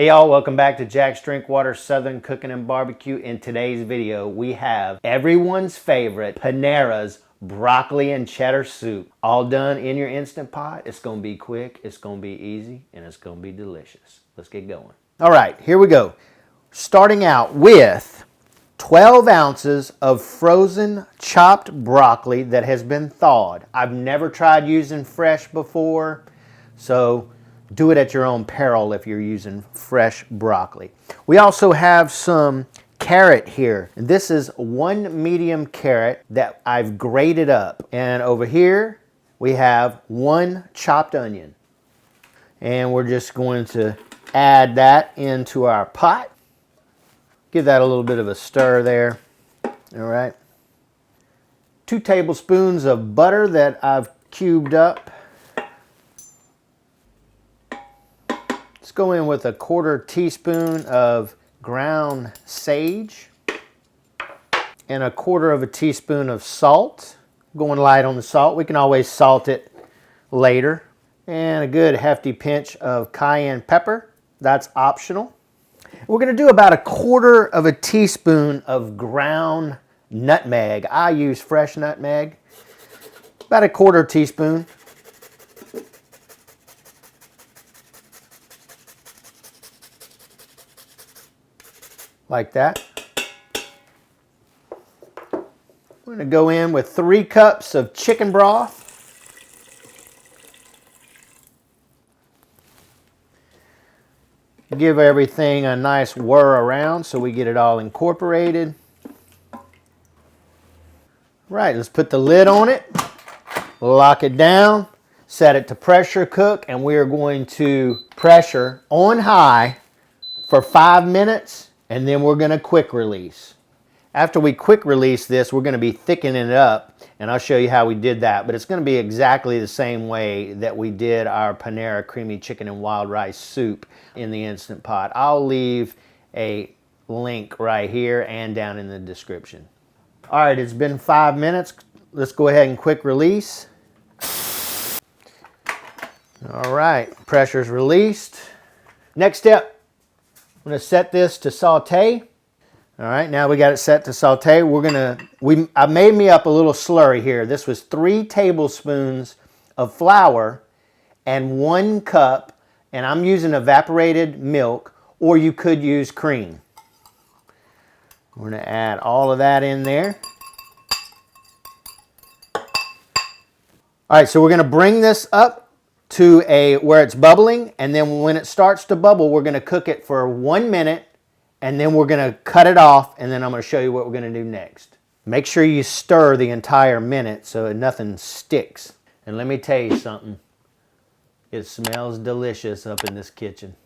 Hey y'all, welcome back to Jack's Drinkwater Southern Cooking and Barbecue. In today's video, we have everyone's favorite Panera's Broccoli and Cheddar Soup. All done in your Instant Pot. It's gonna be quick, it's gonna be easy, and it's gonna be delicious. Let's get going. All right, here we go. Starting out with 12 ounces of frozen chopped broccoli that has been thawed. I've never tried using fresh before, so do it at your own peril if you're using fresh broccoli. We also have some carrot here. This is one medium carrot that I've grated up. And over here, we have one chopped onion. And we're just going to add that into our pot. Give that a little bit of a stir there. All right. 2 tablespoons of butter that I've cubed up. Let's go in with a 1/4 teaspoon of ground sage and a 1/4 teaspoon of salt. Going light on the salt. We can always salt it later. And a good hefty pinch of cayenne pepper. That's optional. We're going to do about a 1/4 teaspoon of ground nutmeg. I use fresh nutmeg. About a 1/4 teaspoon. Like that. We're going to go in with 3 cups of chicken broth. Give everything a nice whir around so we get it all incorporated. Right, let's put the lid on it. Lock it down. Set it to pressure cook, and we are going to pressure on high for 5 minutes. And then we're going to quick release. After we quick release this, we're going to be thickening it up, and I'll show you how we did that. But it's going to be exactly the same way that we did our Panera Creamy Chicken and Wild Rice Soup in the Instant Pot. I'll leave a link right here and down in the description. All right, it's been 5 minutes. Let's go ahead and quick release. All right, pressure's released. Next step. I'm going to set this to saute. All right, now we got it set to saute. I made me up a little slurry here. This was 3 tablespoons of flour and 1 cup, and I'm using evaporated milk, or you could use cream. We're going to add all of that in there. All right, so we're going to bring this up to where it's bubbling, and then when it starts to bubble, we're going to cook it for 1 minute, and then we're going to cut it off, and then I'm going to show you what we're going to do next. Make sure you stir the entire minute so nothing sticks. And let me tell you something, it smells delicious up in this kitchen.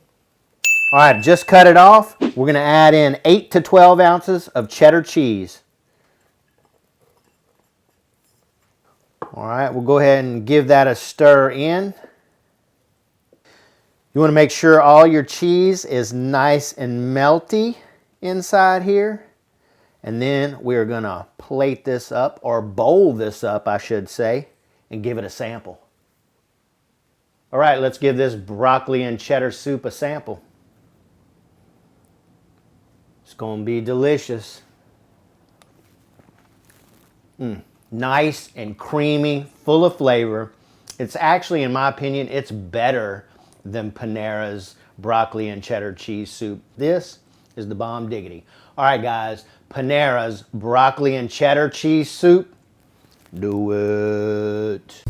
All right, just cut it off. We're going to add in 8 to 12 ounces of cheddar cheese. All right, we'll go ahead and give that a stir in. You want to make sure all your cheese is nice and melty inside here. And then we're going to plate this up, or bowl this up, I should say, and give it a sample. All right, let's give this broccoli and cheddar soup a sample. It's going to be delicious. Nice and creamy, full of flavor. It's actually, in my opinion, it's better than Panera's broccoli and cheddar cheese soup. This is the bomb diggity. All right, guys, Panera's broccoli and cheddar cheese soup. Do it.